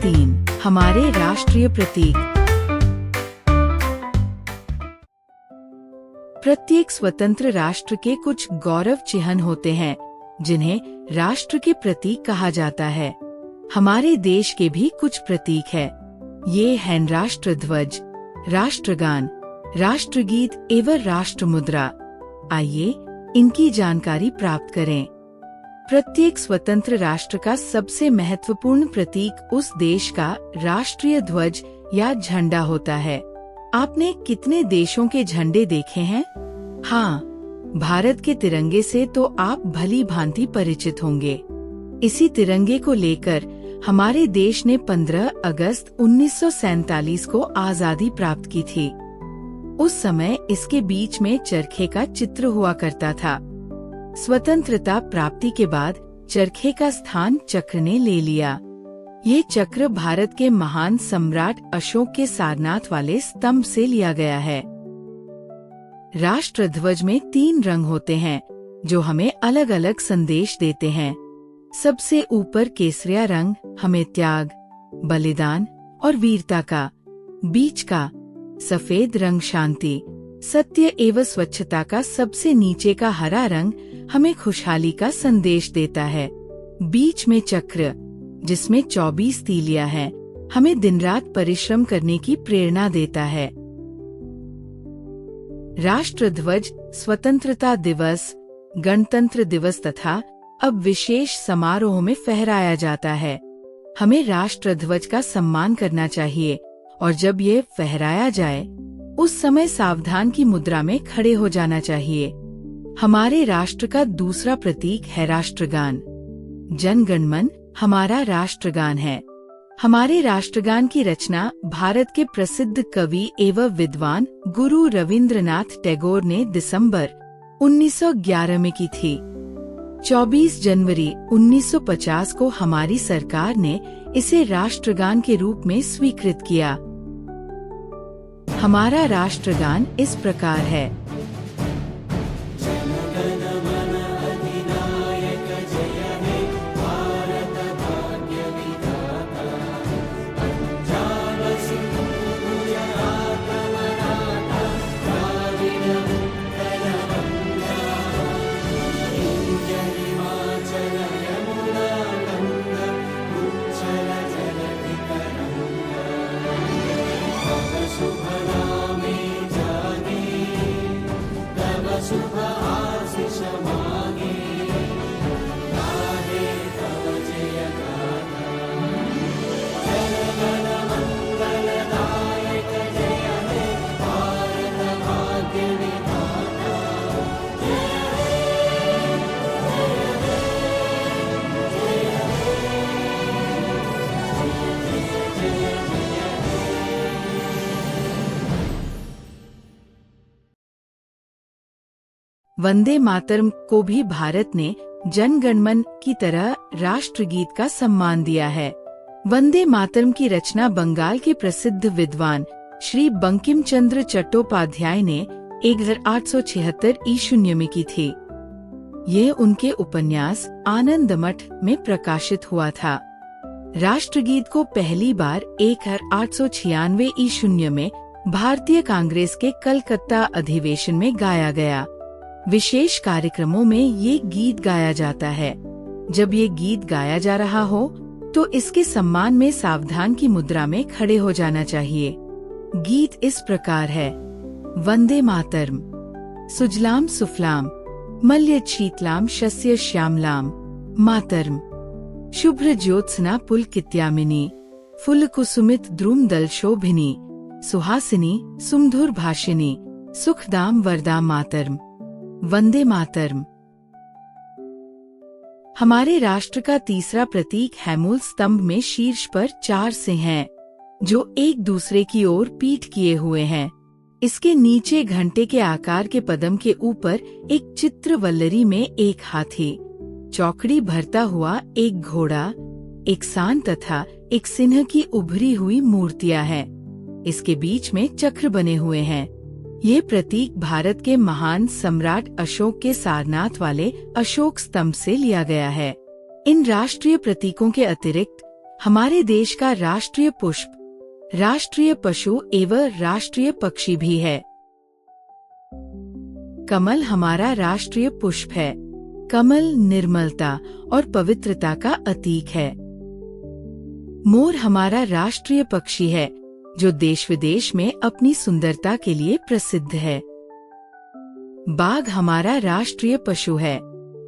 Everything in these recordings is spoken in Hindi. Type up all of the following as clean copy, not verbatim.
3 हमारे राष्ट्रीय प्रतीक। प्रत्येक स्वतंत्र राष्ट्र के कुछ गौरव चिन्ह होते हैं जिन्हें राष्ट्र के प्रतीक कहा जाता है। हमारे देश के भी कुछ प्रतीक है। ये हैं राष्ट्र ध्वज, राष्ट्रगान, राष्ट्रगीत एवं राष्ट्र मुद्रा। आइए इनकी जानकारी प्राप्त करें। प्रत्येक स्वतंत्र राष्ट्र का सबसे महत्वपूर्ण प्रतीक उस देश का राष्ट्रीय ध्वज या झंडा होता है। आपने कितने देशों के झंडे देखे हैं? हाँ, भारत के तिरंगे से तो आप भली भांति परिचित होंगे। इसी तिरंगे को लेकर हमारे देश ने 15 अगस्त 1947 को आजादी प्राप्त की थी। उस समय इसके बीच में चरखे का चित्र हुआ करता था। स्वतंत्रता प्राप्ति के बाद चरखे का स्थान चक्र ने ले लिया। ये चक्र भारत के महान सम्राट अशोक के सारनाथ वाले स्तंभ से लिया गया है। राष्ट्र ध्वज में 3 रंग होते हैं जो हमें अलग अलग संदेश देते हैं। सबसे ऊपर केसरिया रंग हमें त्याग, बलिदान और वीरता का, बीच का सफेद रंग शांति, सत्य एवं स्वच्छता का, सबसे नीचे का हरा रंग हमें खुशहाली का संदेश देता है। बीच में चक्र जिसमें 24 तीलियां हैं हमें दिन रात परिश्रम करने की प्रेरणा देता है। राष्ट्र ध्वज स्वतंत्रता दिवस, गणतंत्र दिवस तथा अब विशेष समारोह में फहराया जाता है। हमें राष्ट्र ध्वज का सम्मान करना चाहिए और जब ये फहराया जाए उस समय सावधान की मुद्रा में खड़े हो जाना चाहिए। हमारे राष्ट्र का दूसरा प्रतीक है राष्ट्रगान। जन गण मन हमारा राष्ट्रगान है। हमारे राष्ट्रगान की रचना भारत के प्रसिद्ध कवि एवं विद्वान गुरु रविंद्रनाथ टैगोर ने दिसंबर 1911 में की थी। 24 जनवरी 1950 को हमारी सरकार ने इसे राष्ट्रगान के रूप में स्वीकृत किया। हमारा राष्ट्रगान इस प्रकार है। वंदे मातरम को भी भारत ने जन गण मन की तरह राष्ट्रगीत का सम्मान दिया है। वंदे मातरम की रचना बंगाल के प्रसिद्ध विद्वान श्री बंकिम चंद्र चट्टोपाध्याय ने 1876 ईशून्य में की थी। ये उनके उपन्यास आनंदमठ में प्रकाशित हुआ था। राष्ट्रगीत को पहली बार 1896 ईशून्य में भारतीय कांग्रेस के कलकत्ता अधिवेशन में गाया गया। विशेष कार्यक्रमों में ये गीत गाया जाता है। जब ये गीत गाया जा रहा हो तो इसके सम्मान में सावधान की मुद्रा में खड़े हो जाना चाहिए। गीत इस प्रकार है। वंदे मातरम। सुजलाम सुफलाम मलयजशीतलाम शस्य श्यामलाम मातरम। शुभ्र ज्योत्सना पुलकित्यामिनी फुलकुसुमित द्रुमदल शोभिनी सुहासिनी सुमधुर भाषिनी सुखदाम वरदाम मातरम। वंदे मातरम। हमारे राष्ट्र का तीसरा प्रतीक है मूल स्तंभ में शीर्ष पर 4 सिंह हैं जो एक दूसरे की ओर पीठ किए हुए हैं। इसके नीचे घंटे के आकार के पदम के ऊपर एक चित्र वल्लरी में एक हाथी, चौकड़ी भरता हुआ एक घोड़ा, एक सांड तथा एक सिंह की उभरी हुई मूर्तियां हैं। इसके बीच में चक्र बने हुए हैं। ये प्रतीक भारत के महान सम्राट अशोक के सारनाथ वाले अशोक स्तंभ से लिया गया है। इन राष्ट्रीय प्रतीकों के अतिरिक्त हमारे देश का राष्ट्रीय पुष्प, राष्ट्रीय पशु एवं राष्ट्रीय पक्षी भी है। कमल हमारा राष्ट्रीय पुष्प है। कमल निर्मलता और पवित्रता का अतीक है। मोर हमारा राष्ट्रीय पक्षी है, जो देश विदेश में अपनी सुंदरता के लिए प्रसिद्ध है। बाघ हमारा राष्ट्रीय पशु है।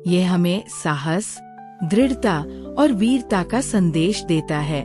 यह हमें साहस, दृढ़ता और वीरता का संदेश देता है।